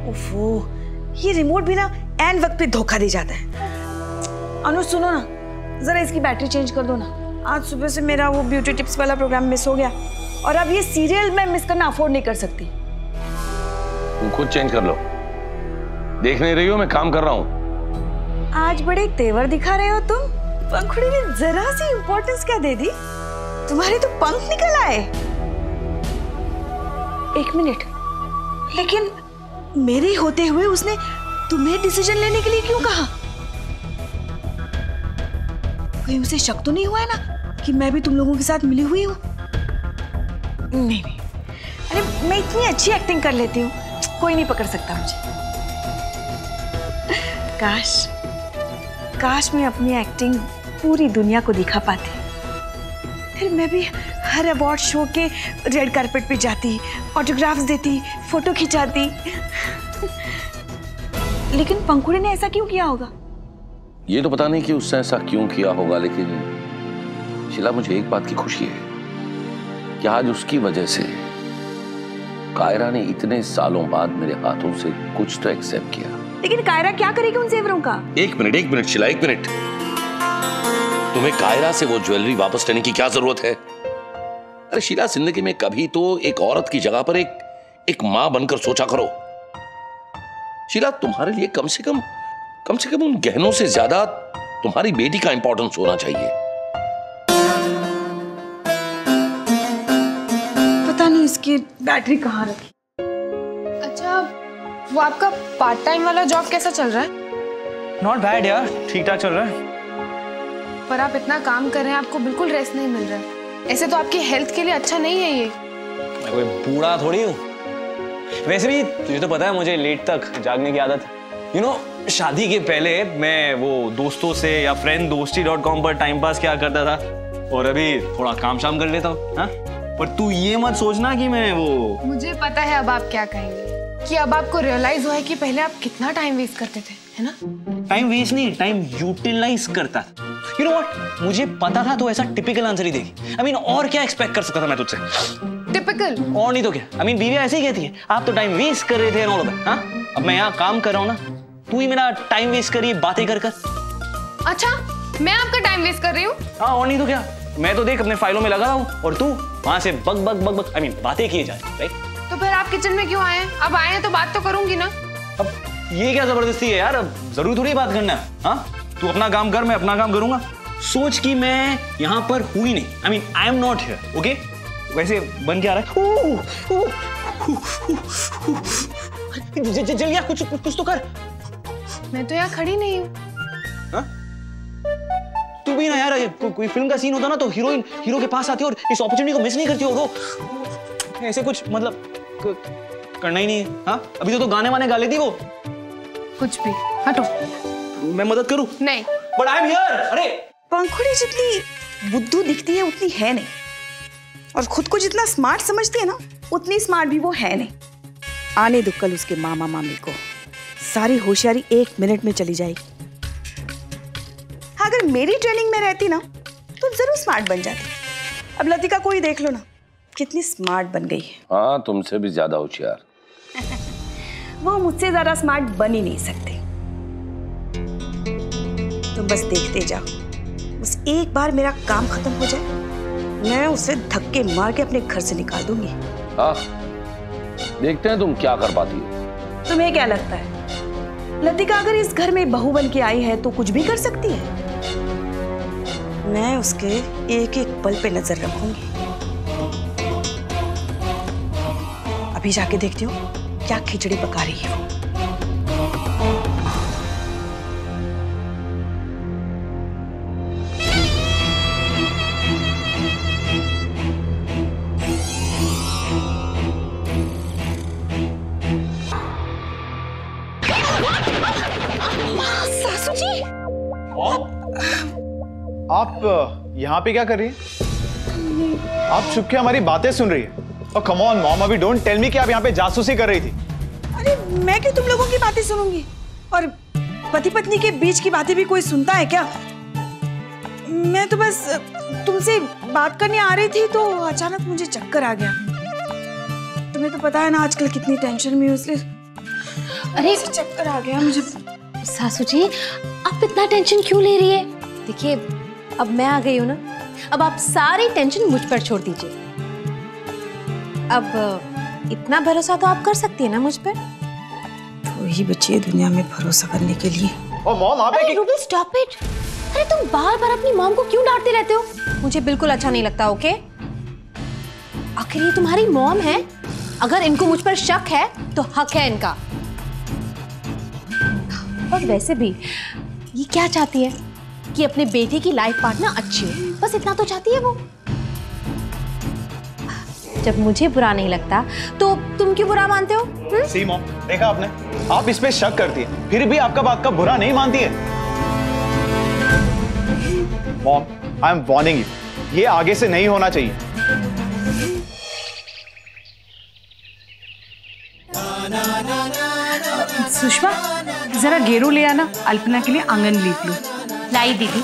ओफो, ये रिमोट भी ना एन वक्त पे धोखा दे जाता है। अनु सुनो ना, जरा इसकी बैटरी चेंज कर दो ना। आज सुबह से मेरा वो ब्यूटी टिप्स वाला प्रोग्राम मिस हो गया और अब ये सीरियल मैं मिस करना अफोर्ड नहीं कर सकती। तुम खुद चेंज कर लो, देख नहीं रही हो मैं काम कर रहा हूँ। आज बड़े तेवर दिखा रहे हो तुम। पंखुड़ी ने जरा सी इंपॉर्टेंस क्या दे दी, तुम्हारे तो पंख निकल आए। एक मिनट, लेकिन मेरे होते हुए उसने तुम्हें डिसीजन लेने के लिए क्यों कहा? कहीं उसे शक तो नहीं हुआ है ना कि मैं भी तुम लोगों के साथ मिली हुई हूँ? नहीं, अरे मैं इतनी अच्छी एक्टिंग कर लेती हूँ, कोई नहीं पकड़ सकता मुझे। काश मैं अपनी एक्टिंग पूरी दुनिया को दिखा पाती, फिर मैं भी हर अवार्ड शो के रेड कार्पेट पे जाती, ऑटोग्राफ्स देती, फोटो खिंचाती। लेकिन पंखुड़ी ने ऐसा क्यों किया होगा? ये तो पता नहीं कि उसने ऐसा क्यों किया होगा, लेकिन शीला मुझे एक बात की खुशी है कि आज उसकी वजह से कायरा ने इतने सालों बाद मेरे हाथों से कुछ तो एक्सेप्ट किया। लेकिन कायरा क्या करेगी उन जेवरों का? एक मिनट शीला, एक मिनट। तुम्हें कायरा से वो ज्वेलरी वापस लेने की क्या जरूरत है? अरे शीला, जिंदगी में कभी तो एक औरत की जगह पर एक मां बनकर सोचा करो। शीला, तुम्हारे लिए कम से कम उन गहनों से ज्यादा तुम्हारी बेटी का इंपॉर्टेंस होना चाहिए। पता नहीं इसकी बैटरी कहाँ रखी। अच्छा, वो आपका पार्ट टाइम वाला जॉब कैसा चल रहा है? नॉट बैड यार, ठीक ठाक चल रहा है। पर आप इतना काम कर रहे हैं, आपको बिल्कुल रेस्ट नहीं मिल रहा है। ऐसे तो आपकी हेल्थ के लिए अच्छा नहीं है ये। मैं कोई बूढ़ा थोड़ी हूँ। वैसे भी तुझे तो पता है मुझे लेट तक जागने की आदत है। शादी के पहले मैं वो दोस्तों से या frienddosti.com पर टाइम पास क्या करता था, और अभी थोड़ा काम शाम कर लेता हूँ। हाँ, पर तू ये मत सोचना कि मैं वो। मुझे पता है अब आप क्या कहेंगे, कि अब आपको रियलाइज हुआ है कि पहले आप कितना टाइम वेस्ट करते थे, है ना? टाइम वेस्ट नहीं, टाइम यूटिलाइज करता था। You know what? मुझे पता था तो ऐसा टिपिकल आंसर ही देगी। I mean, और क्या एक्सपेक्ट कर सकता था मैं तुझसे? टिपिकल? और नहीं तो क्या? I mean, बीवियां ऐसे ही कहती है, आप तो टाइम वेस्ट कर रहे थे और हाँ? अब मैं यहाँ काम कर रहा हूँ ना, तू ही मेरा टाइम वेस्ट करिए बातें कर कर। अच्छा, मैं आपका टाइम वेस्ट कर रही हूँ? हाँ, और नहीं तो क्या? मैं तो देख अपने फाइलों में लगा रहा हूँ और तू वहां से bug bug bug bug I mean, बातें किए जा रही है, राइट? तो फिर आप किचन में क्यों आए हैं? अब आए हैं तो बात तो करूंगी ना। अब ये क्या जबरदस्ती है यार? अब जरूरी थोड़ी बात करना है। हाँ, तू अपना काम कर, मैं अपना काम करूंगा। सोच कि मैं यहाँ पर हुई नहीं। I mean, I am not here, okay? वैसे बन क्या रहा है? जल्दी कुछ तो कर। मैं तो यहाँ खड़ी नहीं हूँ। तू भी ना यार, कोई फिल्म का सीन होता ना तो हीरोइन हीरो के पास आती है और इस अपॉर्चुनिटी को मिस नहीं करती हो। वो ऐसे कुछ मतलब करना ही नहीं है। हाँ, अभी तो गाने वाने गा लेती वो। कुछ भी, हटो। मैं मदद करूँ? नहीं। But I'm here। अरे पंखुड़ी जितनी बुद्धू दिखती है उतनी है नहीं, और खुद को जितना स्मार्ट समझती है ना उतनी स्मार्ट भी वो है नहीं। आने दो कल उसके मामा मामी को, सारी होशियारी 1 मिनट में चली जाएगी। अगर मेरी ट्रेनिंग में रहती ना तो जरूर स्मार्ट बन जाती। अब लतिका को ही देख लो ना, कितनी स्मार्ट बन गई है। हाँ, तुमसे भी ज्यादा होशियार। वो मुझसे ज्यादा स्मार्ट बन ही नहीं सकते। तुम बस देखते जाओ, बस एक बार मेरा काम खत्म हो जाए, मैं उसे धक्के मार के अपने घर से निकाल दूंगी। हाँ, देखते हैं तुम क्या कर पाती हो। तुम्हें क्या लगता है लतिका अगर इस घर में बहू बन के आई है तो कुछ भी कर सकती है? मैं उसके एक एक पल पे नजर रखूंगी। अभी जाके देखती हूँ क्या खिचड़ी पका रही है वो। सासू जी, आप यहाँ पे क्या कर रही हैं? आप छुप के हमारी बातें सुन रही हैं। और कम ऑन मॉम, अभी डोंट टेल मी कि आप यहाँ पे जासूसी कर रही थी। अरे मैं क्यों तुम लोगों की बातें सुनूंगी? और पति पत्नी के बीच की बातें भी कोई सुनता है क्या? मैं तो बस तुमसे बात करने आ रही थी तो अचानक मुझे चक्कर आ गया। तुम्हें तो पता है ना आजकल कितनी टेंशन में हूँ, इसलिए अरे चक्कर आ गया मुझे। सासू जी, आप इतना टेंशन क्यों ले रही है? देखिए, अब मैं आ गई हूँ ना, अब आप सारी टेंशन मुझ पर छोड़ दीजिए। अब इतना भरोसा तो आप कर सकती है ना मुझ पर? वही बची है दुनिया में भरोसा करने के लिए। ओ मॉम, आप अरे रूबी, स्टॉप इट। अरे तुम बार बार अपनी मॉम को क्यों डांटते रहते हो? मुझे बिल्कुल अच्छा नहीं लगता, ओके? आखिर ये तुम्हारी मॉम है, अगर इनको मुझ पर शक है तो हक है इनका। और वैसे भी ये क्या चाहती है कि अपने बेटे की लाइफ पार्टनर अच्छी हो, बस इतना तो चाहती है वो। जब मुझे बुरा नहीं लगता तो तुम क्यों बुरा मानते हो? सी मॉम, देखा आपने, आप इस पे शक करती है, फिर भी आपका बात का बुरा नहीं मानती है। Mom, I am warning you, ये आगे से नहीं होना चाहिए। सुषमा, जरा गेरू ले आना, अल्पना के लिए आंगन लीप लो। लाई दीदी।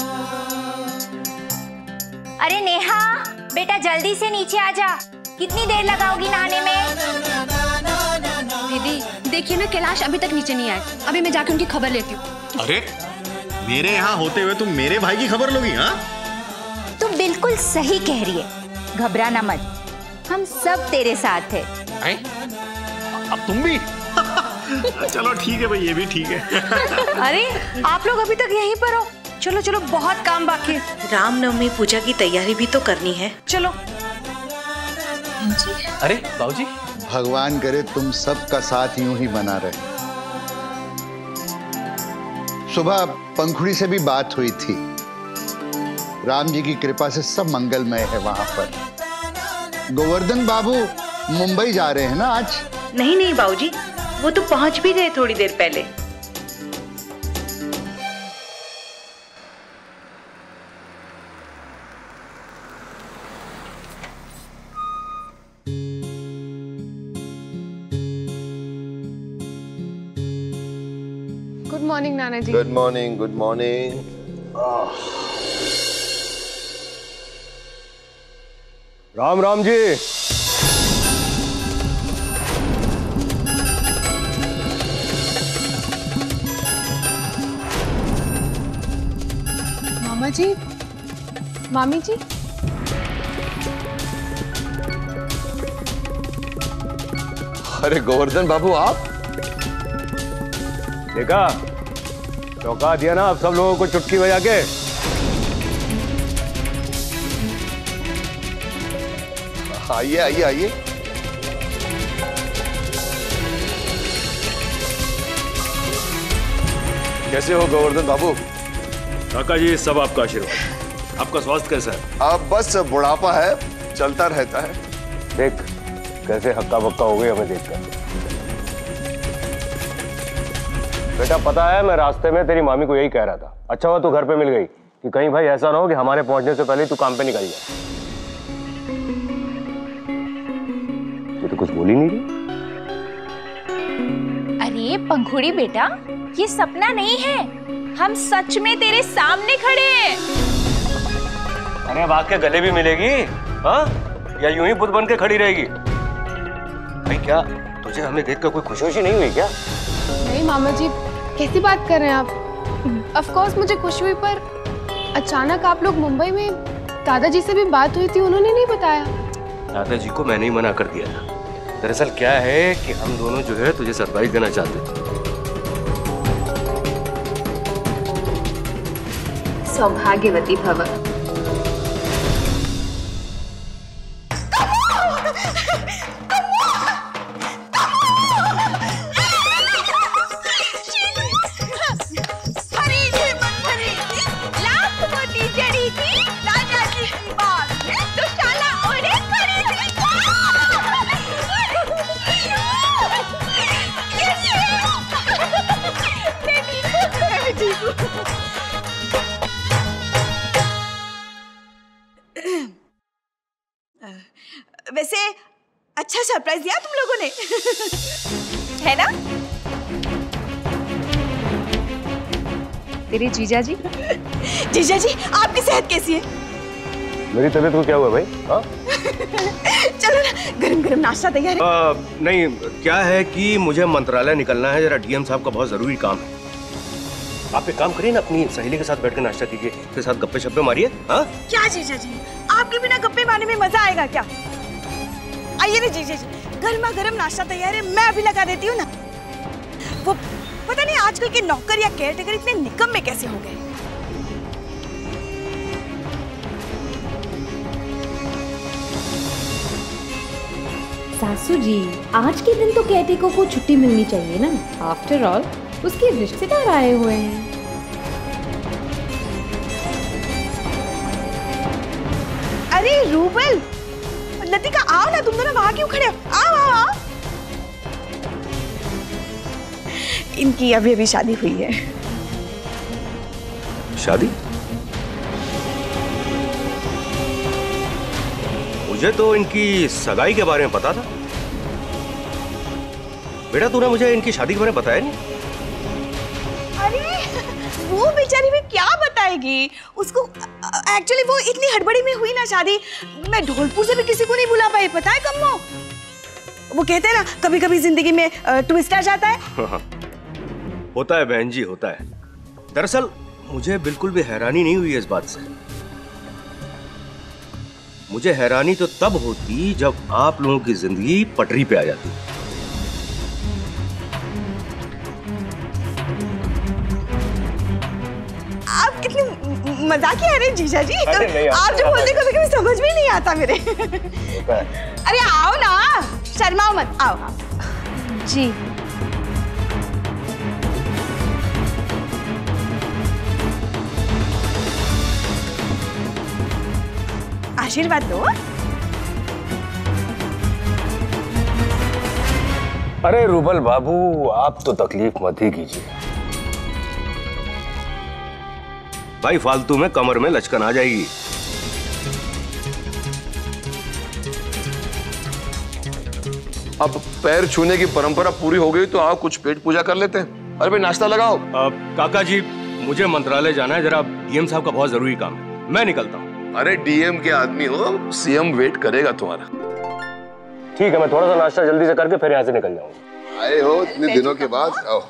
अरे नेहा, बेटा जल्दी से नीचे आ जा, कितनी देर लगाओगी नहाने में? दीदी देखिए ना, कैलाश अभी तक नीचे नहीं आए, अभी मैं जाके उनकी खबर लेती हूँ। अरे मेरे यहाँ होते हुए तुम मेरे भाई की खबर लोगी? हाँ, तुम बिल्कुल सही कह रही है, घबराना मत, हम सब तेरे साथ है। अब तुम भी? चलो ठीक है भाई, ये भी ठीक है। अरे आप लोग अभी तक यहीं पर हो? चलो चलो, बहुत काम बाकी है। रामनवमी पूजा की तैयारी भी तो करनी है, चलो। अरे बाबूजी, भगवान करे तुम सबका साथ यूं ही बना रहे। सुबह पंखुड़ी से भी बात हुई थी, राम जी की कृपा से सब मंगलमय है वहां पर। गोवर्धन बाबू मुंबई जा रहे हैं ना आज? नहीं नहीं बाबूजी, वो तो पहुंच भी गए थोड़ी देर पहले। गुड मॉर्निंग नाना जी। Good morning, good morning. Ram Ram ji. मामा जी, मामी जी, अरे गोवर्धन बाबू, आप देखा, चौंका दिया ना आप सब लोगों को चुटकी बजा के। आइए आइए आइए। कैसे हो गोवर्धन बाबू? काका जी, सब आपका आशीर्वाद। आपका स्वास्थ्य कैसा है? अब बस बुढ़ापा है, चलता रहता है। देख कैसे हक्का बक्का हो गई हमें देखकर। बेटा पता है, मैं रास्ते में तेरी मामी को यही कह रहा था, अच्छा हुआ तू घर पे मिल गई, कि कहीं भाई ऐसा ना हो कि हमारे पहुंचने से पहले तू काम पे निकल जाए। तू तो कुछ बोल ही नहीं रही। अरे पंखुड़ी बेटा, ये सपना नहीं है, हम सच में तेरे सामने खड़े हैं। अरे अब आके गले भी मिलेगी, हाँ? या यूं ही बुत बन के खड़ी रहेगी? भाई क्या तुझे हमें देखकर कोई खुशी नहीं हुई क्या? नहीं मामा जी, कैसी बात कर रहे हैं आप? ऑफ कोर्स मुझे खुशी हुई, पर अचानक आप लोग मुंबई में, दादाजी से भी बात हुई थी, उन्होंने नहीं बताया। दादाजी को मैंने ही मना कर दिया था। दरअसल क्या है कि हम दोनों जो है तुझे सरप्राइज देना चाहते थे। सौभाग्यवती भव। वैसे अच्छा सरप्राइज दिया तुम लोगों ने। है ना? तेरे जीजा जी? जीजा जी, आपकी सेहत कैसी है? मेरी तबीयत को क्या हुआ भाई? हाँ? चलो ना, गरम गरम नाश्ता तैयार है। नहीं, क्या है कि मुझे मंत्रालय निकलना है, जरा डीएम साहब का बहुत जरूरी काम है। आप एक काम करिए ना, अपनी सहेली के साथ बैठ कर नाश्ता कीजिए, उसके साथ गप्पे शप्पे मारिए। हाँ? क्या जीजा जी, आपके बिना गप्पे मारने में मजा आएगा क्या? आइए ना जीजा जी, गर्मा गर्म नाश्ता तैयार है, मैं अभी लगा देती हूँ ना। वो पता नहीं आजकल के नौकर या केयरटेकर इतने निकम्मे कैसे हो गए। सासू जी, आज के दिन तो केयरटेकर को छुट्टी मिलनी चाहिए ना। आफ्टर ऑल उसके रिश्तेदार आए हुए हैं। अरे रूबल, लतिका आओ ना, तुम दोनों वहां क्यों खड़े हो? आओ आओ आओ। इनकी अभी अभी शादी हुई है। शादी? मुझे तो इनकी सगाई के बारे में पता था। बेटा तूने मुझे इनकी शादी के बारे में बताया नहीं। अरे वो बेचारी भी क्या बताएगी उसको। एक्चुअली वो इतनी हड़बड़ी में हुई ना शादी, मैं धौलपुर से भी किसी को नहीं बुला पाई, पता है कम्मो। वो कहते हैं ना, कभी कभी जिंदगी में ट्विस्ट आ जाता है। होता है बहन जी, होता है। दरअसल मुझे बिल्कुल भी हैरानी नहीं हुई इस बात से। मुझे हैरानी तो तब होती जब आप लोगों की जिंदगी पटरी पे आ जाती। आप कितने मजाकिया है रे जीजा जी। आप जो बोलते कभी कभी समझ में नहीं आता मेरे। अरे आओ ना, शर्माओ मत, आओ। जी आशीर्वाद दो। अरे रूबल बाबू, आप तो तकलीफ मत ही कीजिए भाई, फालतू में कमर में लचकन आ जाएगी। अब पैर छूने की परंपरा पूरी हो गई तो आओ कुछ पेट पूजा कर लेते हैं। अरे भाई नाश्ता लगाओ। काका जी, मुझे मंत्रालय जाना है, जरा डीएम साहब का बहुत जरूरी काम है, मैं निकलता हूँ। अरे डीएम के आदमी हो, सीएम वेट करेगा तुम्हारा। ठीक है, मैं थोड़ा सा नाश्ता जल्दी से करके फिर यहाँ से निकल जाऊंगा। आए हो इतने दिनों के बाद, आओ।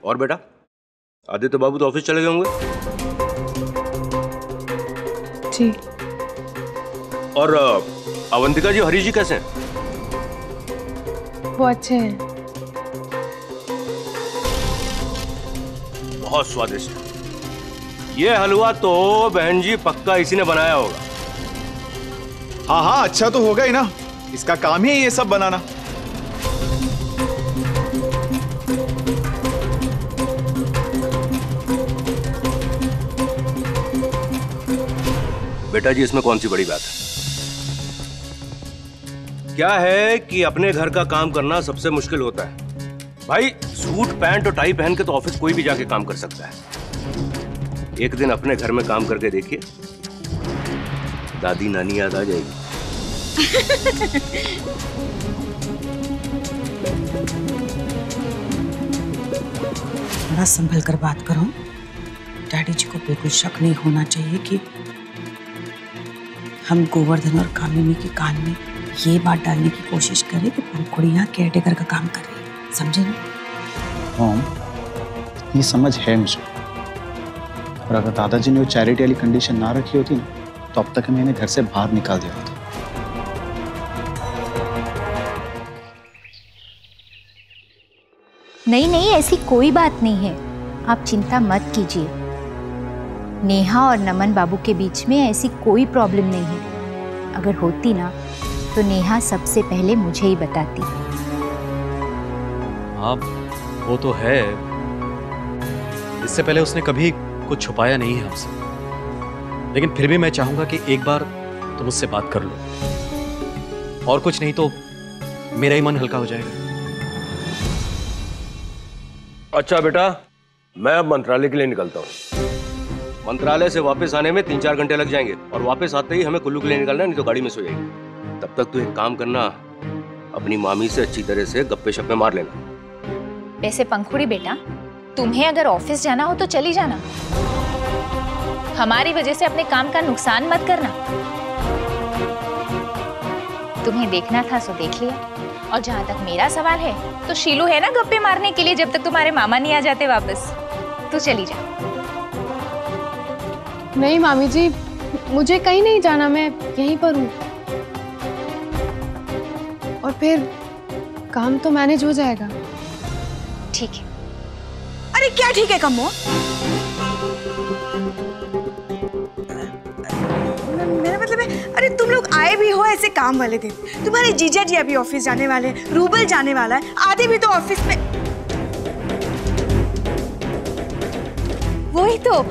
और बेटा, आदित्य बाबू तो ऑफिस चले गए होंगे? जी। और अवंतिका जी, हरीश जी कैसे हैं? वो अच्छे हैं। बहुत स्वादिष्ट। ये हलवा तो बहन जी पक्का इसी ने बनाया होगा। हाँ हाँ, अच्छा तो होगा ही ना, इसका काम ही है ये सब बनाना। बेटा जी, इसमें कौन सी बड़ी बात है? क्या है कि अपने घर का काम करना सबसे मुश्किल होता है भाई। सूट पैंट और टाई पहन के तो ऑफिस कोई भी जाके काम कर सकता है। एक दिन अपने घर में काम करके देखिए, दादी नानी याद आ जाएगी। थोड़ा संभल कर बात करो। डैडी जी को बिल्कुल शक नहीं होना चाहिए कि हम गोवर्धन और कामिनी के कान में ये बात डालने की कोशिश करें कि पंखुड़ियाँ केयरटेकर का काम कर रही है, समझे ना? मॉम, ये समझ है मुझे, और अगर दादाजी ने वो चैरिटी वाली कंडीशन ना रखी होती ना, तो अब तक मैंने घर से बाहर निकाल दिया होता। नहीं नहीं, ऐसी कोई बात नहीं है, आप चिंता मत कीजिए। नेहा और नमन बाबू के बीच में ऐसी कोई प्रॉब्लम नहीं है। अगर होती ना तो नेहा सबसे पहले मुझे ही बताती। हाँ वो तो है, इससे पहले उसने कभी कुछ छुपाया नहीं है हमसे, लेकिन फिर भी मैं चाहूंगा कि एक बार तुम उससे बात कर लो, और कुछ नहीं तो मेरा ही मन हल्का हो जाएगा। अच्छा बेटा, मैं अब मंत्रालय के लिए निकलता हूँ। मंत्रालय से वापस आने में 3-4 घंटे लग जाएंगे, और वापस आते ही हमें कुल्लू के लिए निकलना है, नहीं तो गाड़ी मिस हो जाएगी। तब तक तू एक काम करना, अपनी मामी से अच्छी तरह से गप्पे शप्पे मार लेना। वैसे पंखुड़ी बेटा, तुम्हें अगर ऑफिस जाना हो तो चली जाना, हमारी वजह से अपने काम का नुकसान मत करना। तुम्हें देखना था सो देख लिया, और जहां तक मेरा सवाल है तो शीलू है ना गप्पे मारने के लिए, जब तक तुम्हारे मामा नहीं आ जाते वापस। तू चली जा। नहीं मामी जी, मुझे कहीं नहीं जाना, मैं यहीं पर हूँ। और फिर काम तो मैनेज हो जाएगा। ठीक है। अरे क्या ठीक है कम्मो? मेरा मतलब है, अरे तुम लोग आए भी हो ऐसे काम वाले दिन। तुम्हारे जीजा जी अभी ऑफिस जाने वाले, रूबल जाने वाला है, आधे भी तो ऑफिस में। वही तो,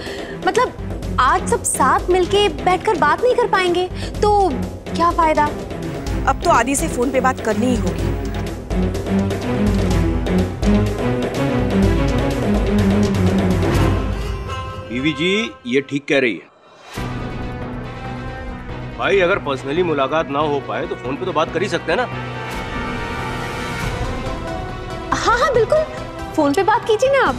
मतलब आज सब साथ मिलके बैठकर बात नहीं कर पाएंगे तो क्या फायदा। अब तो आदि से फोन पे बात करनी ही होगी। बीवी जी ये ठीक कह रही है। भाई अगर पर्सनली मुलाकात ना हो पाए तो फोन पे तो बात कर ही सकते हैं ना। हाँ हाँ बिल्कुल, फोन पे बात कीजिए ना आप।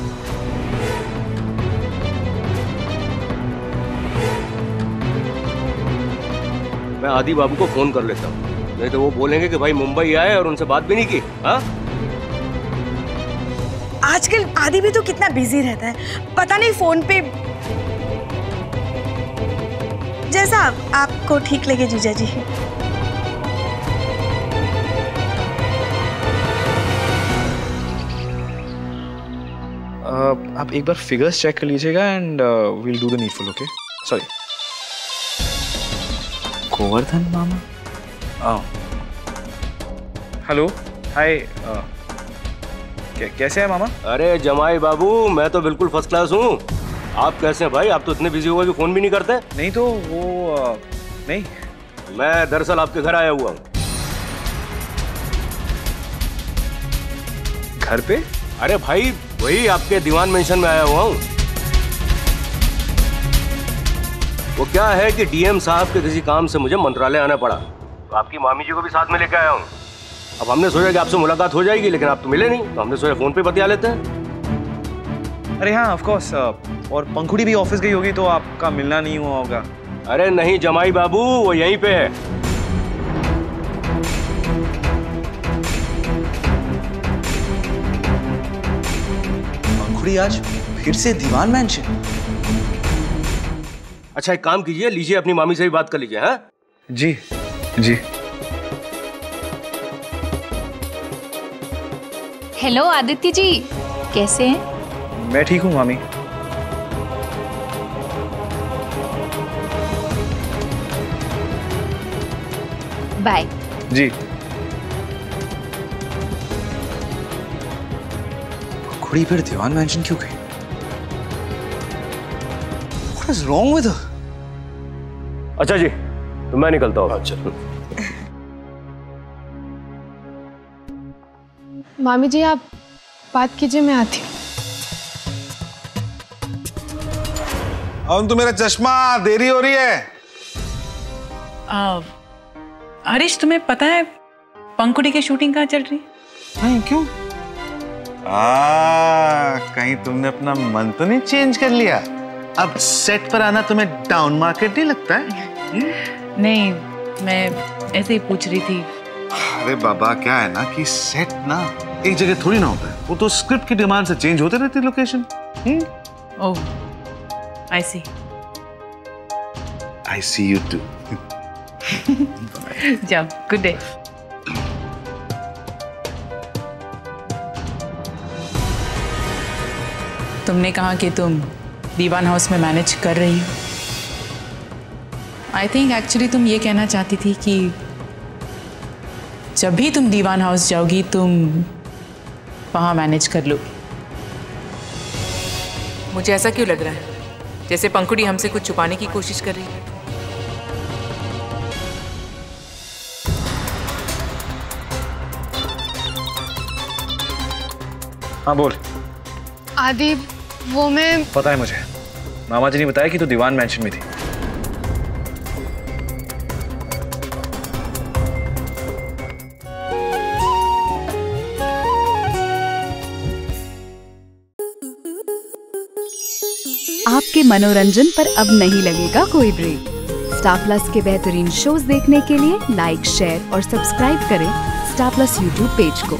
मैं आदि बाबू को फोन कर लेता हूँ, नहीं तो वो बोलेंगे कि भाई मुंबई आए और उनसे बात भी नहीं की। हाँ आजकल आदि भी तो कितना बिजी रहता है, पता नहीं फोन पे। जैसा आपको ठीक लगे जीजा जी। आप एक बार फिगर्स चेक कर लीजिएगा and we'll do the needful. Okay sorry. Govardhan मामा। हेलो हाय, कैसे हैं मामा? अरे जमाई बाबू, मैं तो बिल्कुल फर्स्ट क्लास हूँ। आप कैसे हैं भाई? आप तो इतने बिजी हो गए कि फोन भी नहीं करते। नहीं तो वो नहीं, मैं दरअसल आपके घर आया हुआ हूँ। घर पे? अरे भाई वही आपके दीवान मेंशन में आया हुआ हूँ। वो क्या है कि डीएम साहब के किसी काम से मुझे मंत्रालय आना पड़ा, तो आपकी मामी जी को भी साथ में लेके आया हूँ। अब हमने सोचा कि आपसे मुलाकात हो जाएगी, लेकिन आप तो मिले नहीं, तो हमने सोचा फोन पे बतिया लेते हैं। अरे हाँ ऑफ कोर्स, और पंखुड़ी भी ऑफिस गई होगी तो आपका मिलना नहीं हुआ होगा। अरे नहीं जमाई बाबू, वो यहीं पे है। पंखुड़ी आज फिर से दीवान मेंशन। अच्छा एक काम कीजिए, लीजिए अपनी मामी से भी बात कर लीजिए। हाँ जी जी। हेलो आदित्य जी, कैसे हैं? मैं ठीक हूँ मामी। बाय। जी। खुड़ी फिर दीवान मेंशन क्यों गई? What is wrong with her? अच्छा जी, तो मैं निकलता हूँ। अच्छा। मामी जी आप बात कीजिए, मैं आती हूँ। अब तो मेरा चश्मा, देरी हो रही है। हरीश तुम्हें पता है पंखुड़ी की शूटिंग कहाँ चल रही है? नहीं क्यों? कहीं तुमने अपना मन तो नहीं चेंज कर लिया? अब सेट पर आना तुम्हें डाउन मार्केट नहीं लगता है? नहीं, मैं ऐसे ही पूछ रही थी। अरे बाबा क्या है ना कि सेट ना एक जगह थोड़ी ना होता है, वो तो स्क्रिप्ट की डिमांड से चेंज होते रहती है location. Oh I see. I see you too. जाओ, गुड डे। तुमने कहा कि तुम दीवान हाउस में मैनेज कर रही हो। आई थिंक एक्चुअली तुम ये कहना चाहती थी कि जब भी तुम दीवान हाउस जाओगी तुम वहाँ मैनेज कर लोगी। मुझे ऐसा क्यों लग रहा है जैसे पंखुड़ी हमसे कुछ छुपाने की कोशिश कर रही है? हाँ बोल। आदि वो मैं, पता है मुझे, मामा जी ने बताया कि तू दीवान मेंशन में थी। आपके मनोरंजन पर अब नहीं लगेगा कोई ब्रेक। स्टार प्लस के बेहतरीन शोज देखने के लिए लाइक, शेयर और सब्सक्राइब करें स्टार प्लस यूट्यूब पेज को।